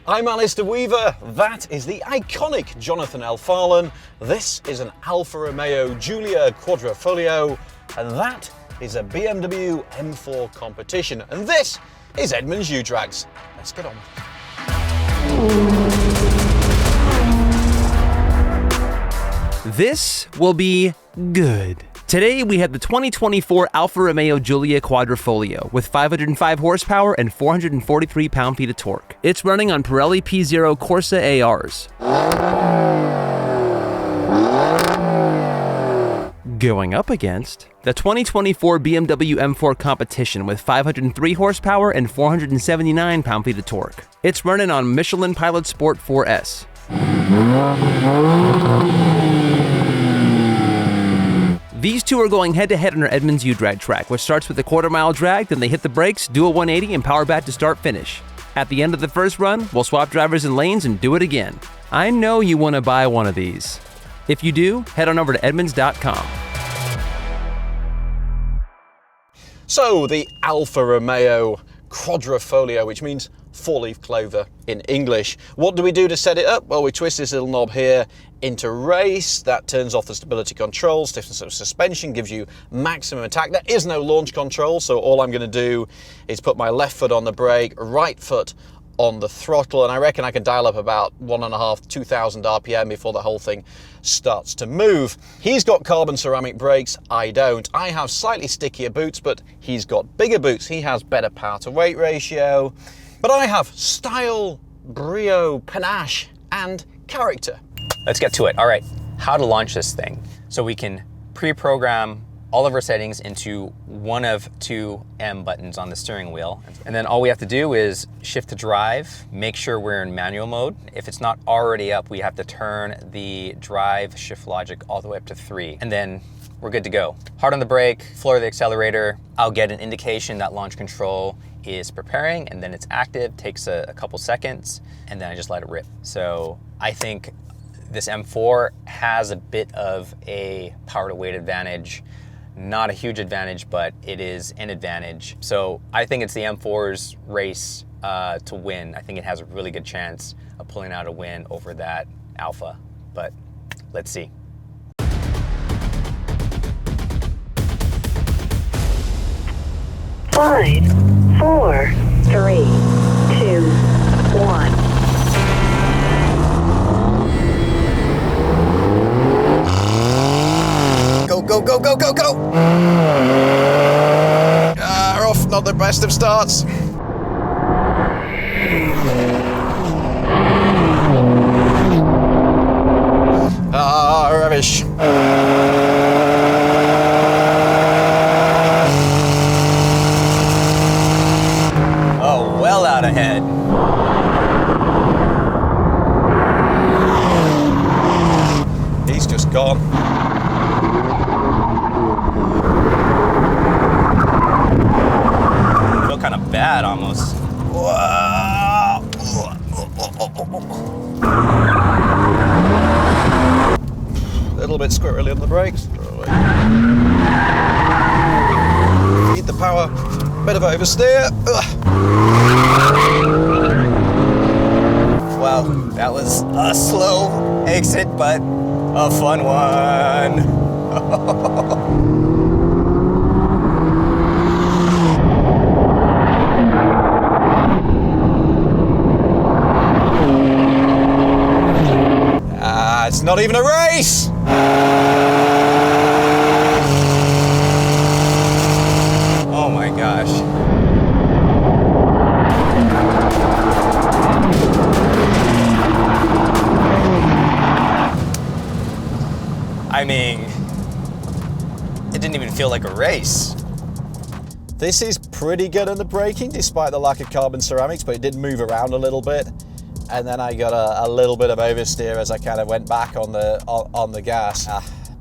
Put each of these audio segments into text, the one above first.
I'm Alistair Weaver, that is the iconic Jonathan L. Farlan, this is an Alfa Romeo Giulia Quadrifoglio, and that is a BMW M4 Competition, and this is Edmunds U-Drags. Let's get on. This will be good. Today we have the 2024 Alfa Romeo Giulia Quadrifoglio with 505 horsepower and 443 pound-feet of torque. It's running on Pirelli P0 Corsa ARs. Going up against the 2024 BMW M4 Competition with 503 horsepower and 479 pound-feet of torque. It's running on Michelin Pilot Sport 4S. These two are going head-to-head on our Edmunds U-Drag track, which starts with a quarter-mile drag, then they hit the brakes, do a 180, and power back to start-finish. At the end of the first run, we'll swap drivers and lanes and do it again. I know you want to buy one of these. If you do, head on over to Edmunds.com. So, the Alfa Romeo Quadrifoglio, which means four-leaf clover in English. What do we do to set it up? Well, we twist this little knob here into race. That turns off the stability control. Stiffness of suspension gives you maximum attack. There is no launch control, so all I'm going to do is put my left foot on the brake, right foot on the throttle, and I reckon I can dial up about 1.5, 2,000 RPM before the whole thing starts to move. He's got carbon ceramic brakes, I don't. I have slightly stickier boots, but he's got bigger boots. He has better power to weight ratio. But I have style, brio, panache, and character. Let's get to it. All right, how to launch this thing. So we can pre-program all of our settings into one of two M buttons on the steering wheel. And then all we have to do is shift to drive, make sure we're in manual mode. If it's not already up, we have to turn the drive shift logic all the way up to 3. And then we're good to go. Hard on the brake, floor the accelerator. I'll get an indication that launch control is preparing, and then it's active, takes a couple seconds, and then I just let it rip. So I think this M4 has a bit of a power to weight advantage. Not a huge advantage, but it is an advantage. So I think it's the M4's race to win. I think it has a really good chance of pulling out a win over that Alfa, but let's see. Five, 4, 3, 2, 1. Go, go, go, go, go, go! Off, not the best of starts. Rubbish. Oh, well out ahead. He's just gone. Feel kind of bad almost. A little bit squirrely on the brakes. Need the power. Bit of oversteer. Wow, that was a slow exit, but a fun one. It's not even a race! Oh my gosh. I mean, it didn't even feel like a race. This is pretty good on the braking, despite the lack of carbon ceramics, but it did move around a little bit. And then I got a little bit of oversteer as I kind of went back on the gas.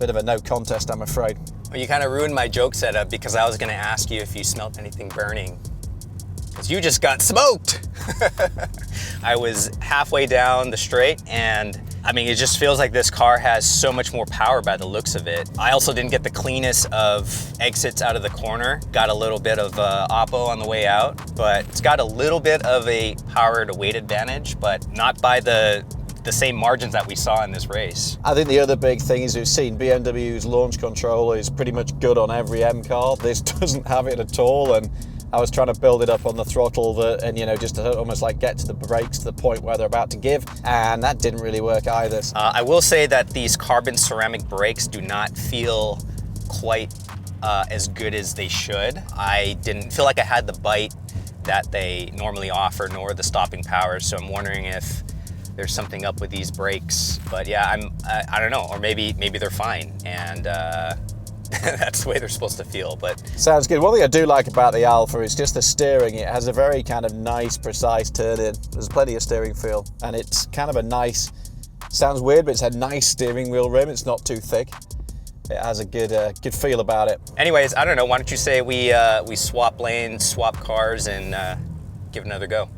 Bit of a no contest, I'm afraid. Well, you kind of ruined my joke setup because I was going to ask you if you smelt anything burning. Because you just got smoked. I was halfway down the straight and I mean, it just feels like this car has so much more power by the looks of it. I also didn't get the cleanest of exits out of the corner. Got a little bit of oppo on the way out, but it's got a little bit of a power to weight advantage, but not by the same margins that we saw in this race. I think the other big thing is we've seen BMW's launch control is pretty much good on every M car. This doesn't have it at all, and I was trying to build it up on the throttle and just to almost like get to the brakes to the point where they're about to give, and that didn't really work either. I will say that these carbon ceramic brakes do not feel quite as good as they should. I didn't feel like I had the bite that they normally offer, nor the stopping power, so I'm wondering if there's something up with these brakes. But yeah, I don't know, or maybe they're fine, and that's the way they're supposed to feel. But sounds good. One thing I do like about the Alfa is just the steering. It has a very kind of nice, precise turn-in. There's plenty of steering feel, and it's kind of a nice, sounds weird, but it's a nice steering wheel rim. It's not too thick. It has a good feel about it. Anyways, I don't know, why don't you say we swap lanes, swap cars, and give it another go.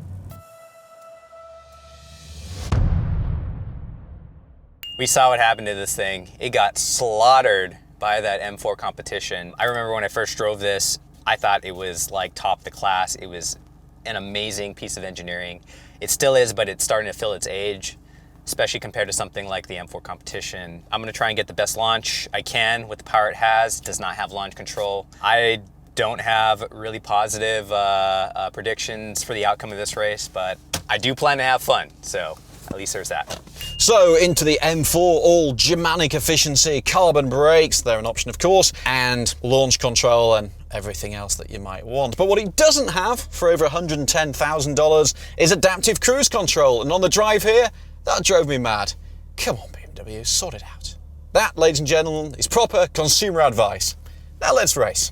We saw what happened to this thing. It got slaughtered by that M4 Competition. I remember when I first drove this, I thought it was like top of the class. It was an amazing piece of engineering. It still is, but it's starting to feel its age, especially compared to something like the M4 Competition. I'm gonna try and get the best launch I can with the power it has. It does not have launch control. I don't have really positive predictions for the outcome of this race, but I do plan to have fun, so at least there's that. So into the M4, all Germanic efficiency, carbon brakes, they're an option of course, and launch control and everything else that you might want. But what it doesn't have for over $110,000 is adaptive cruise control. And on the drive here, that drove me mad. Come on BMW, sort it out. That, ladies and gentlemen, is proper consumer advice. Now let's race.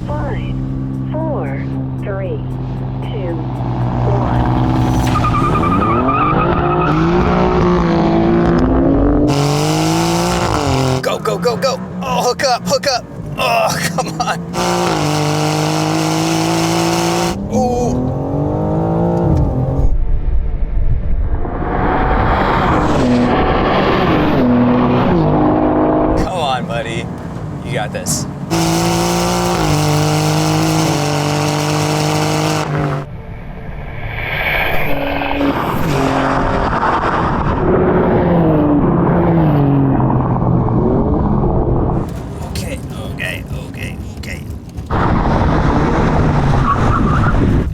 Five, four, three, two, one. Go, go, go, go. Oh, hook up, hook up. Oh, come on. Ooh. Come on, buddy. You got this.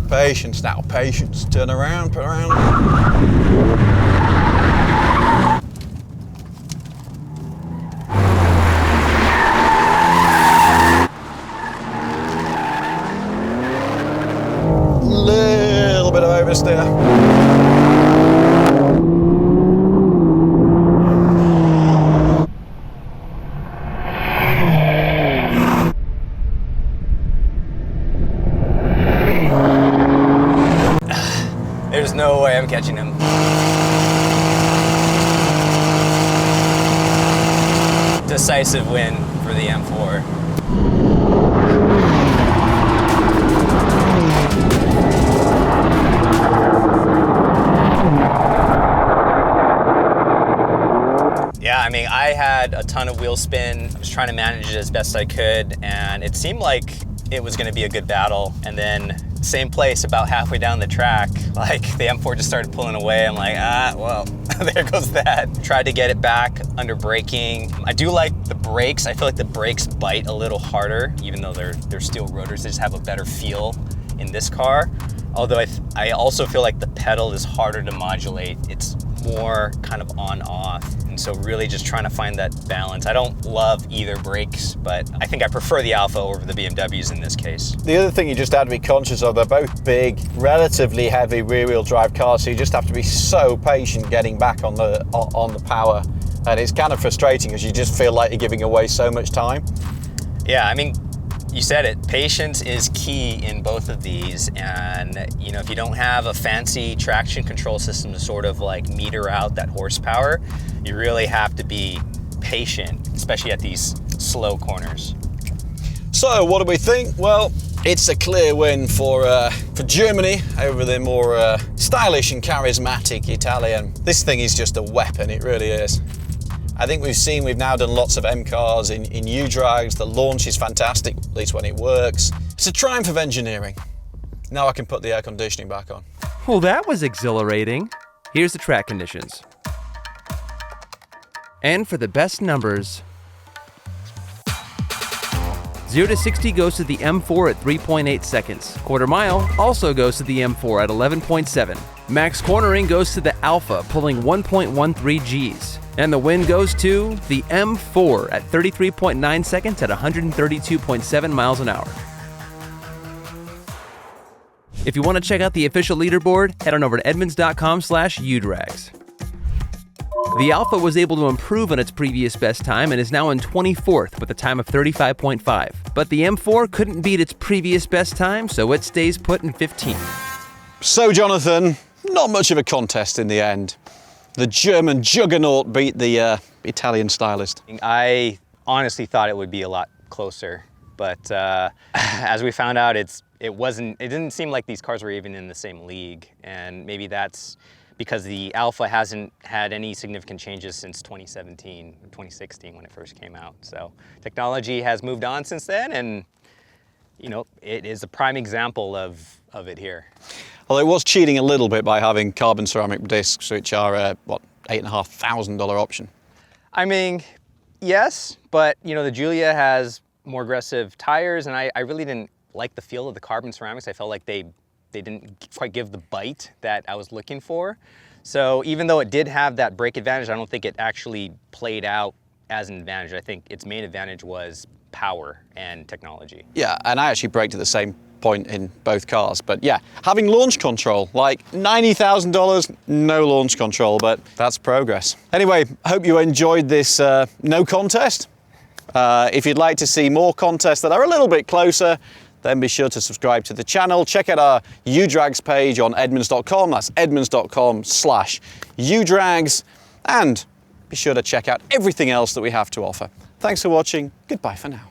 Patience now, patience. Turn around, put around. Little bit of oversteer. There's no way I'm catching him. Decisive win for the M4. Yeah, I mean, I had a ton of wheel spin. I was trying to manage it as best I could, and it seemed like it was gonna be a good battle. And then same place about halfway down the track, like the M4 just started pulling away. I'm like, well, there goes that. Tried to get it back under braking. I do like the brakes. I feel like the brakes bite a little harder, even though they're steel rotors. They just have a better feel in this car. Although I also feel like the pedal is harder to modulate. It's more kind of on-off. And so really just trying to find that balance. I don't love either brakes, but I think I prefer the Alfa over the BMWs in this case. The other thing you just have to be conscious of, they're both big, relatively heavy rear-wheel drive cars, so you just have to be so patient getting back on the power. And it's kind of frustrating because you just feel like you're giving away so much time. Yeah, I mean, you said it, patience is key in both of these. And you know, if you don't have a fancy traction control system to sort of like meter out that horsepower, you really have to be patient, especially at these slow corners. So what do we think? Well, It's a clear win for Germany over the more stylish and charismatic Italian. This thing is just a weapon, it really is. I think we've now done lots of M cars in U-Drags. The launch is fantastic, at least when it works. It's a triumph of engineering. Now I can put the air conditioning back on. Well, that was exhilarating. Here's the track conditions. And for the best numbers, 0 to 60 goes to the M4 at 3.8 seconds. Quarter mile also goes to the M4 at 11.7. Max cornering goes to the Alfa, pulling 1.13 Gs. And the win goes to the M4 at 33.9 seconds at 132.7 miles an hour. If you want to check out the official leaderboard, head on over to edmunds.com/udrags. The Alfa was able to improve on its previous best time and is now in 24th with a time of 35.5. But the M4 couldn't beat its previous best time, so it stays put in 15th. So Jonathan, not much of a contest in the end. The German juggernaut beat the Italian stylist. I honestly thought it would be a lot closer, but as we found out, it didn't seem like these cars were even in the same league, and maybe that's because the Alfa hasn't had any significant changes since 2017, 2016 when it first came out. So technology has moved on since then, and you know, it is a prime example of it here. Well, it was cheating a little bit by having carbon ceramic discs, which are what, $8,500 option. I mean, yes, but you know, the Giulia has more aggressive tires, and I really didn't like the feel of the carbon ceramics. I felt like they didn't quite give the bite that I was looking for. So even though it did have that brake advantage, I don't think it actually played out as an advantage. I think its main advantage was power and technology. Yeah, and I actually braked at the same point in both cars. But yeah, having launch control, like $90,000, no launch control, but that's progress. Anyway, hope you enjoyed this no contest. If you'd like to see more contests that are a little bit closer, then be sure to subscribe to the channel. Check out our U-Drags page on edmunds.com. That's edmunds.com/U-Drags. And be sure to check out everything else that we have to offer. Thanks for watching. Goodbye for now.